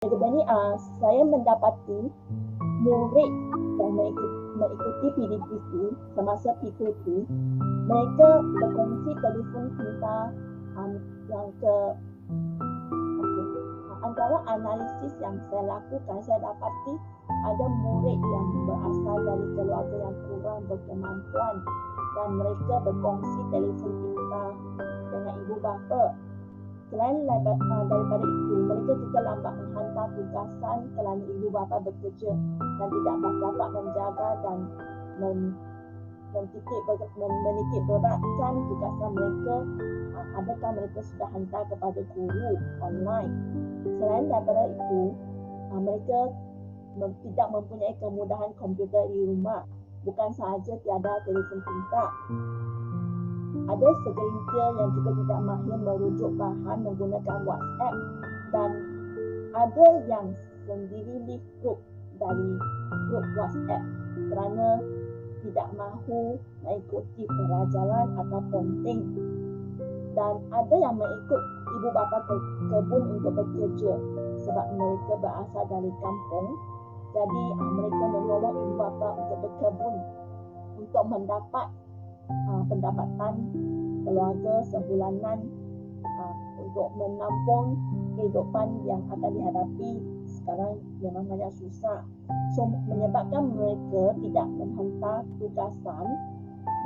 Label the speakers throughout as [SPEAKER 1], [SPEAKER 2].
[SPEAKER 1] Jadi saya mendapati murid yang mengikuti PDPC semasa PKP, mereka berkongsi telefon pintar yang ke antara analisis yang saya lakukan, saya dapati ada murid yang berasal dari keluarga yang kurang berkemampuan dan mereka berkongsi telefon pintar dengan ibu bapa. Selain daripada itu, mereka juga lambat menghantar tugasan kerana ibu bapa bekerja dan tidak dapat menjaga dan menitik beratkan tugasan mereka. Adakah mereka sudah hantar kepada guru online? Selain daripada itu, mereka tidak mempunyai kemudahan komputer di rumah. Bukan sahaja tiada telefon pintar, ada segelintir yang juga tidak mahir merujuk bahan menggunakan WhatsApp dan ada yang sendiri leave group dari grup WhatsApp kerana tidak mahu mengikuti pelajaran atau penting, dan ada yang mengikut ibu bapa ke kebun untuk bekerja sebab mereka berasal dari kampung. Jadi mereka menolong ibu bapa untuk berkebun untuk mendapat pendapatan keluarga sebulanan untuk menampung kehidupan yang akan dihadapi sekarang memang banyak susah. So menyebabkan mereka tidak menghantar tugasan,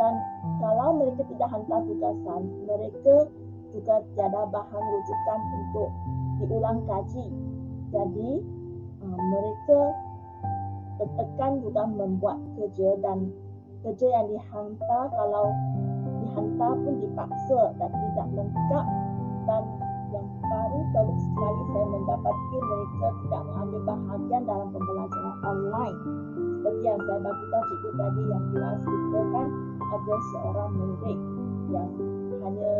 [SPEAKER 1] dan kalau mereka tidak hantar tugasan, mereka juga tiada bahan rujukan untuk diulang kaji. Jadi mereka tertekan juga membuat kerja, dan kerja yang dihantar, kalau dihantar pun dipaksa dan tidak lengkap. Dan yang baru sekali saya mendapati mereka tidak mengambil bahagian dalam pembelajaran online. Seperti yang saya bagi tahu cikgu tadi, yang kelas kita kan ada seorang murid yang hanya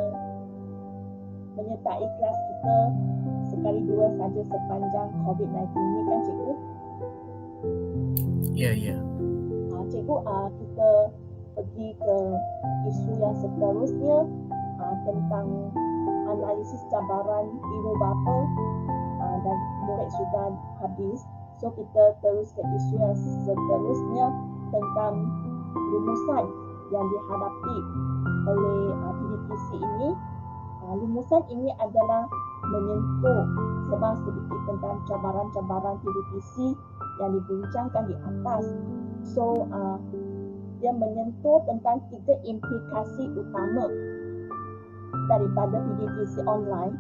[SPEAKER 1] menyertai kelas kita sekali dua saja sepanjang COVID-19 ini kan cikgu?
[SPEAKER 2] Ya.
[SPEAKER 1] Cikgu, kita pergi ke isu yang seterusnya tentang analisis cabaran ibu bapa, dan murid sudah habis. So kita terus ke isu yang seterusnya tentang rumusan yang dihadapi oleh PDPC ini. Rumusan ini adalah menyentuh sebab sedikit tentang cabaran-cabaran PDPC yang dibincangkan di atas. So dia menyentuh tentang 3 implikasi utama daripada PDPC online,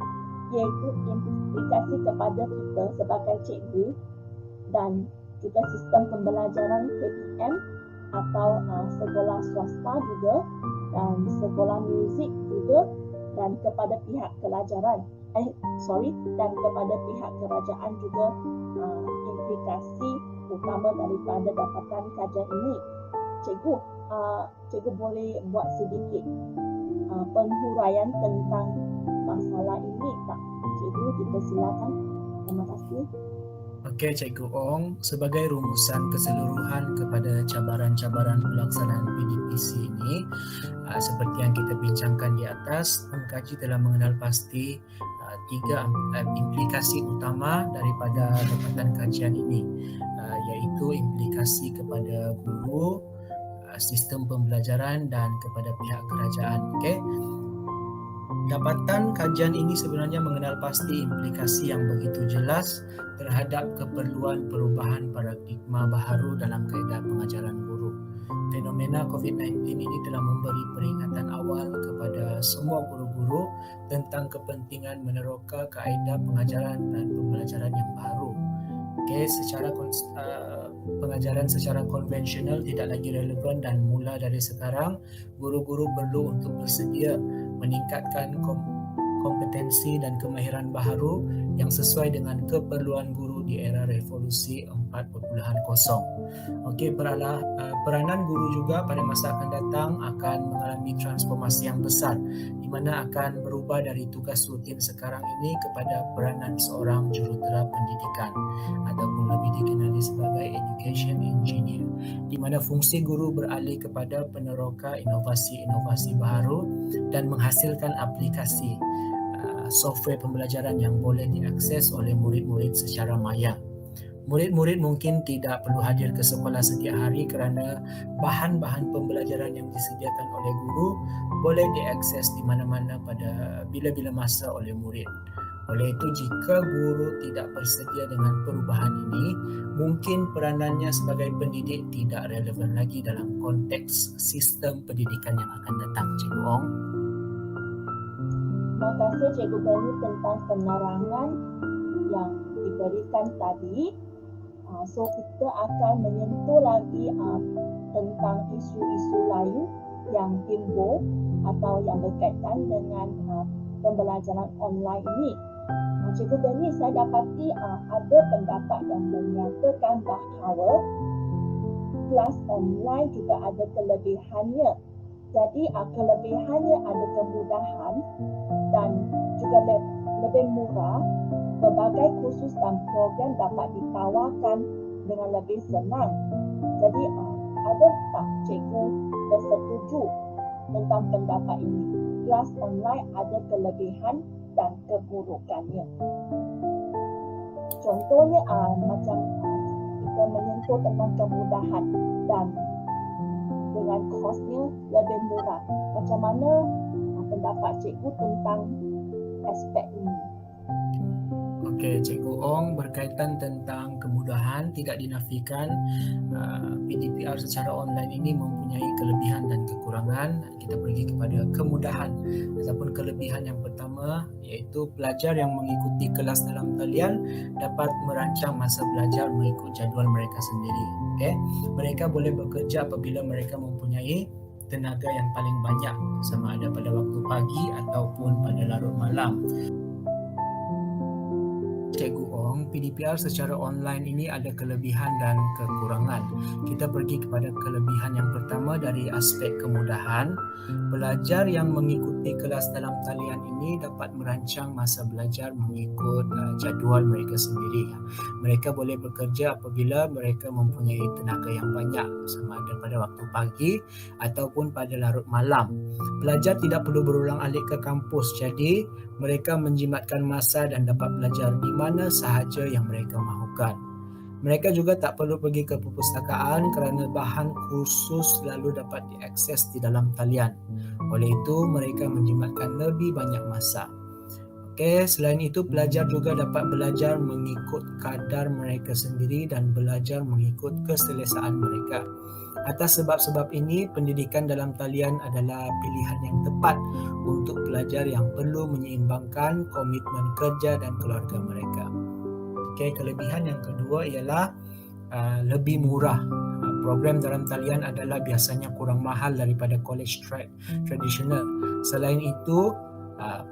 [SPEAKER 1] iaitu implikasi kepada kita sebagai cikgu dan juga sistem pembelajaran KPM atau sekolah swasta juga, dan sekolah muzik juga, dan kepada pihak pelajaran dan kepada pihak kerajaan juga. Implikasi utama daripada dapatan kajian ini, cikgu boleh buat sedikit penghuraian tentang masalah ini tak cikgu? Kita silakan. Terima kasih.
[SPEAKER 2] Okey Cikgu Ong, sebagai rumusan keseluruhan kepada cabaran-cabaran pelaksanaan PDPC ini, seperti yang kita bincangkan di atas, pengkaji telah mengenal pasti 3 implikasi utama daripada dapatan kajian ini, iaitu implikasi kepada guru, sistem pembelajaran dan kepada pihak kerajaan. Okey. Dapatan kajian ini sebenarnya mengenal pasti implikasi yang begitu jelas terhadap keperluan perubahan paradigma baharu dalam kaedah pengajaran guru. Fenomena COVID-19 ini telah memberi peringatan awal kepada semua guru-guru tentang kepentingan meneroka kaedah pengajaran dan pembelajaran yang baru. Okey, pengajaran secara konvensional tidak lagi relevan, dan mula dari sekarang guru-guru perlu untuk bersedia meningkatkan kompetensi dan kemahiran baharu yang sesuai dengan keperluan guru di era revolusi 4.0. Okey, peranan guru juga pada masa akan datang akan mengalami transformasi yang besar, di mana akan berubah dari tugas rutin sekarang ini kepada peranan seorang jurutera pendidikan ataupun lebih dikenali sebagai education engineer, di mana fungsi guru beralih kepada peneroka inovasi-inovasi baharu dan menghasilkan aplikasi software pembelajaran yang boleh diakses oleh murid-murid secara maya. Murid-murid mungkin tidak perlu hadir ke sekolah setiap hari kerana bahan-bahan pembelajaran yang disediakan oleh guru boleh diakses di mana-mana pada bila-bila masa oleh murid. Oleh itu, jika guru tidak bersedia dengan perubahan ini, mungkin peranannya sebagai pendidik tidak relevan lagi dalam konteks sistem pendidikan yang akan datang. Cikgu Ong.
[SPEAKER 1] Terima kasih Cikgu Benny tentang penerangan yang diberikan tadi. So kita akan menyentuh lagi tentang isu-isu lain yang timbul atau yang berkaitan dengan pembelajaran online ini. Cikgu Benny, saya dapati ada pendapat yang menyatakan bahawa kelas online juga ada kelebihannya. Jadi kelebihannya ada kemudahan dan juga lebih murah. Berbagai kursus dan program dapat ditawarkan dengan lebih senang. Jadi ada tak cikgu bersetuju tentang pendapat ini? Kelas online ada kelebihan dan keburukannya. Contohnya macam kita menyentuh tentang kemudahan dan dengan kosnya lebih murah. Macam mana pendapat cikgu tentang aspek ini?
[SPEAKER 2] Okey, Cikgu Ong, berkaitan tentang kemudahan, tidak dinafikan PDPR secara online ini mempunyai kelebihan dan kekurangan. Kita pergi kepada kemudahan ataupun kelebihan yang pertama, iaitu pelajar yang mengikuti kelas dalam talian dapat merancang masa belajar mengikut jadual mereka sendiri. Okay? Mereka boleh bekerja apabila mereka mempunyai tenaga yang paling banyak, sama ada pada waktu pagi ataupun pada larut malam. Cikgu Ong, PDPR secara online ini ada kelebihan dan kekurangan. Kita pergi kepada kelebihan yang pertama dari aspek kemudahan. Pelajar yang mengikuti kelas dalam talian ini dapat merancang masa belajar mengikut jadual mereka sendiri. Mereka boleh bekerja apabila mereka mempunyai tenaga yang banyak, sama ada pada waktu pagi ataupun pada larut malam. Pelajar tidak perlu berulang-alik ke kampus, jadi mereka menjimatkan masa dan dapat belajar di mana sahaja yang mereka mahukan. Mereka juga tak perlu pergi ke perpustakaan kerana bahan kursus selalu dapat diakses di dalam talian. Oleh itu, mereka menjimatkan lebih banyak masa. Okey, selain itu pelajar juga dapat belajar mengikut kadar mereka sendiri dan belajar mengikut keselesaan mereka. Atas sebab-sebab ini, pendidikan dalam talian adalah pilihan yang tepat untuk pelajar yang perlu menyeimbangkan komitmen kerja dan keluarga mereka. Okey, kelebihan yang kedua ialah lebih murah. Program dalam talian adalah biasanya kurang mahal daripada college tradisional. Selain itu,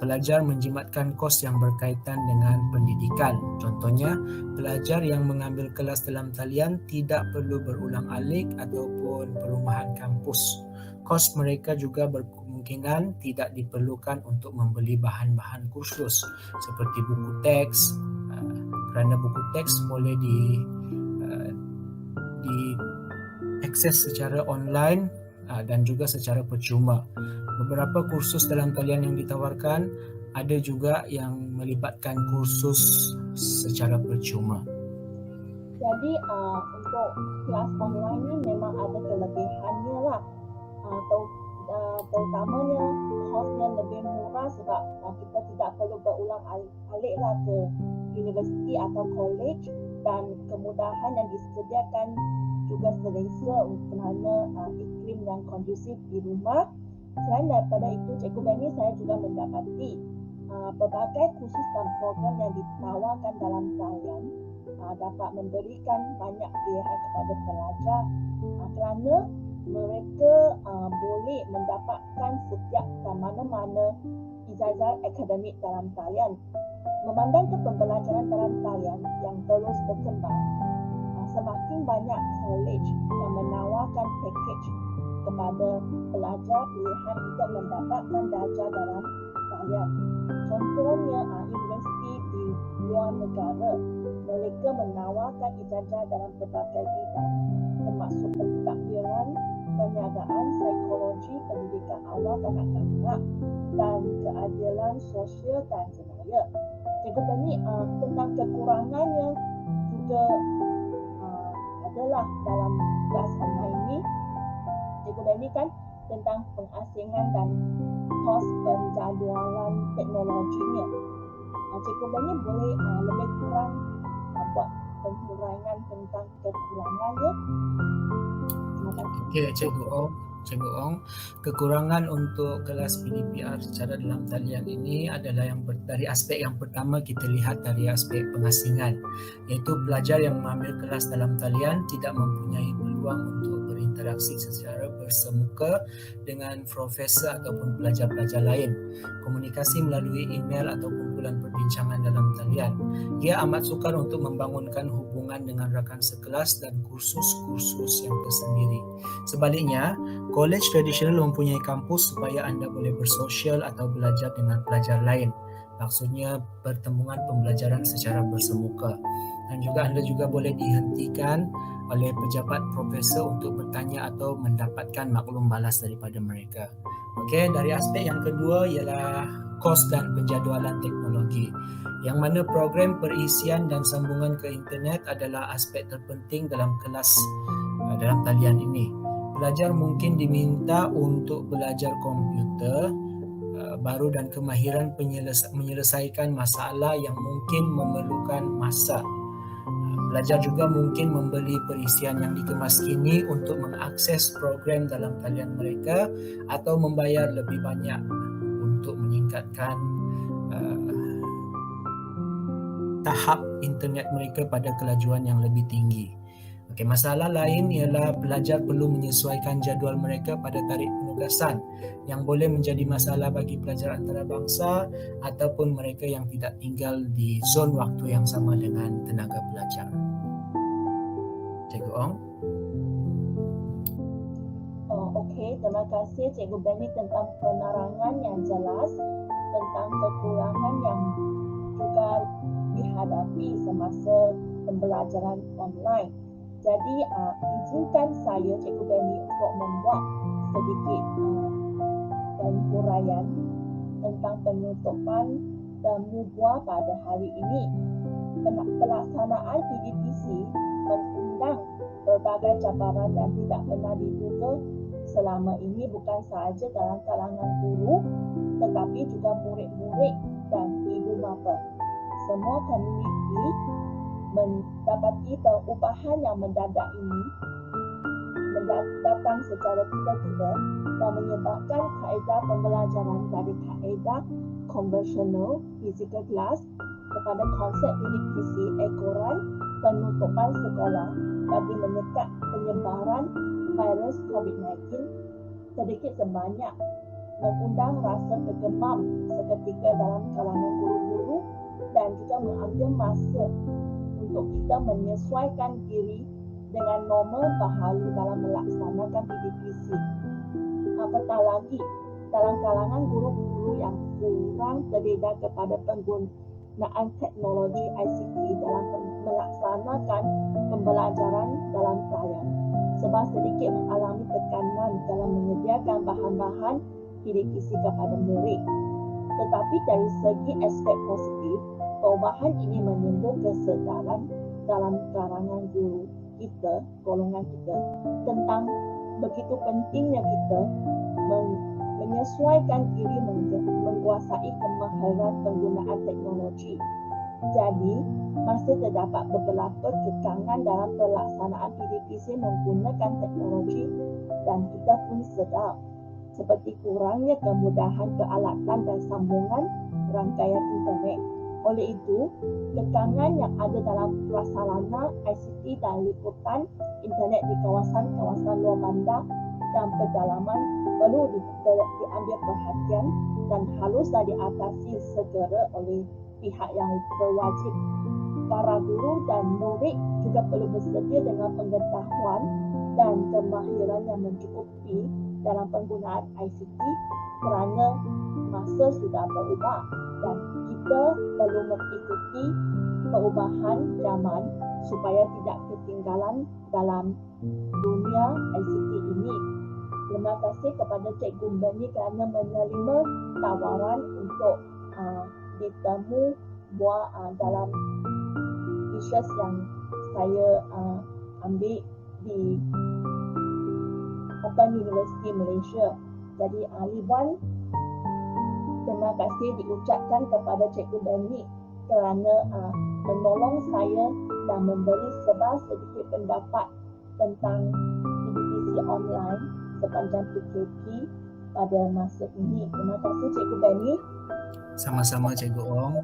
[SPEAKER 2] pelajar menjimatkan kos yang berkaitan dengan pendidikan. Contohnya, pelajar yang mengambil kelas dalam talian tidak perlu berulang-alik ataupun perumahan kampus. Kos mereka juga berkemungkinan tidak diperlukan untuk membeli bahan-bahan kursus seperti buku teks, kerana buku teks boleh diakses secara online dan juga secara percuma. Beberapa kursus dalam talian yang ditawarkan ada juga yang melibatkan kursus secara percuma.
[SPEAKER 1] Jadi untuk kelas online ni memang ada kelebihannya lah. Terutamanya kosnya lebih murah sebab kita tidak perlu berulang-alik lah ke universiti atau college, dan kemudahan yang disediakan juga selesa kerana iklim yang kondusif di rumah. Selain daripada itu, Cikgu Benny, saya juga mendapati berbagai kursus dan program yang ditawarkan dalam talian dapat memberikan banyak pilihan kepada pelajar kerana mereka boleh mendapatkan setiap mana-mana ijazah akademik dalam talian. Memandang ke pembelajaran dalam talian yang terus berkembang, semakin banyak college yang menawarkan package kepada pelajar pilihan untuk mendapatkan darjah dalam talian. Contohnya, universiti di luar negara, mereka menawarkan ijazah dalam berbagai bidang termasuk pentadbiran, perniagaan, psikologi, pendidikan awal kanak-kanak dan keadilan sosial dan jenayah. Cikgu Benny tentang kekurangannya juga adalah dalam kelas online ini. Cikgu Benny kan tentang pengasingan dan kos penjadualan teknologinya. Cikgu Benny boleh lebih kurang buat penghuraian tentang kekurangannya. Terima kasih.
[SPEAKER 2] Okey, Cikgu Ong, kekurangan untuk kelas PDPR secara dalam talian ini adalah dari aspek yang pertama kita lihat dari aspek pengasingan, iaitu pelajar yang mengambil kelas dalam talian tidak mempunyai peluang untuk berinteraksi secara bersemuka dengan profesor ataupun pelajar-pelajar lain. Komunikasi melalui email atau kumpulan perbincangan dalam talian. Ia amat sukar untuk membangunkan hubungan dengan rakan sekelas dan kursus-kursus yang tersendiri. Sebaliknya, kolej tradisional mempunyai kampus supaya anda boleh bersosial atau belajar dengan pelajar lain. Maksudnya pertemuan pembelajaran secara bersemuka. Dan juga anda juga boleh dihentikan oleh pejabat profesor untuk bertanya atau mendapatkan maklum balas daripada mereka. Okey, dari aspek yang kedua ialah kos dan penjadualan teknologi, yang mana program perisian dan sambungan ke internet adalah aspek terpenting dalam kelas dalam talian ini. Pelajar mungkin diminta untuk belajar komputer baru dan kemahiran menyelesaikan masalah yang mungkin memerlukan masa. Pelajar juga mungkin membeli perisian yang dikemas kini untuk mengakses program dalam talian mereka atau membayar lebih banyak untuk meningkatkan tahap internet mereka pada kelajuan yang lebih tinggi. Okey, masalah lain ialah pelajar perlu menyesuaikan jadual mereka pada tarikh penugasan yang boleh menjadi masalah bagi pelajar antarabangsa ataupun mereka yang tidak tinggal di zon waktu yang sama dengan tenaga pelajar. Cikgu Ong.
[SPEAKER 1] Okey, terima kasih Cikgu Benny tentang penerangan yang jelas tentang kekurangan yang juga dihadapi semasa pembelajaran online. Jadi izinkan saya Cikgu Benny untuk membuat sedikit penghuraian tentang penutupan temu buah pada hari ini. Pelaksanaan PDPC mengundang berbagai cabaran dan tidak pernah diduga selama ini, bukan sahaja dalam kalangan guru tetapi juga murid-murid dan ibu bapa. Semua komuniti mendapati perubahan yang mendadak ini datang secara tiba-tiba dan menyebabkan kaedah pembelajaran dari kaedah konvensional physical class kepada konsep PDPC ekoran penutupan sekolah bagi menyekat penyebaran virus COVID-19 sedikit sebanyak mengundang rasa tergemam seketika dalam kalangan guru-guru dan juga mengambil masa untuk kita menyesuaikan diri dengan norma baharu dalam melaksanakan PDPC. Apatah lagi, dalam kalangan guru-guru yang kurang terdedah kepada penggunaan teknologi ICT dalam melaksanakan pembelajaran dalam talian, sebab sedikit mengalami tekanan dalam menyediakan bahan-bahan PDPC kepada murid. Tetapi dari segi aspek positif, perubahan ini menimbul kesedaran dalam kalangan guru kita, golongan kita, tentang begitu pentingnya kita menyesuaikan diri menguasai kemahiran penggunaan teknologi. Jadi, masih terdapat beberapa kekangan dalam pelaksanaan PDPC menggunakan teknologi dan kita pun sedar, seperti kurangnya kemudahan peralatan dan sambungan rangkaian internet. Oleh itu, kekangan yang ada dalam prasarana ICT dan liputan internet di kawasan-kawasan luar bandar dan pedalaman perlu diambil perhatian dan haruslah diatasi segera oleh pihak yang berwajib. Para guru dan murid juga perlu bersedia dengan pengetahuan dan kemahiran yang mencukupi dalam penggunaan ICT kerana masa sudah berubah dan kita perlu mengikuti perubahan zaman supaya tidak ketinggalan dalam dunia ICT ini. Terima kasih kepada Cikgu Benny kerana menerima tawaran untuk ditemu buat dalam research yang saya ambil di Open University Malaysia. Jadi Liwan, terima kasih diucapkan kepada Cikgu Benny kerana menolong saya dan memberi sedikit pendapat tentang divisi online sepanjang PKP pada masa ini. Terima kasih Cikgu Benny.
[SPEAKER 2] Sama-sama Cikgu Ong.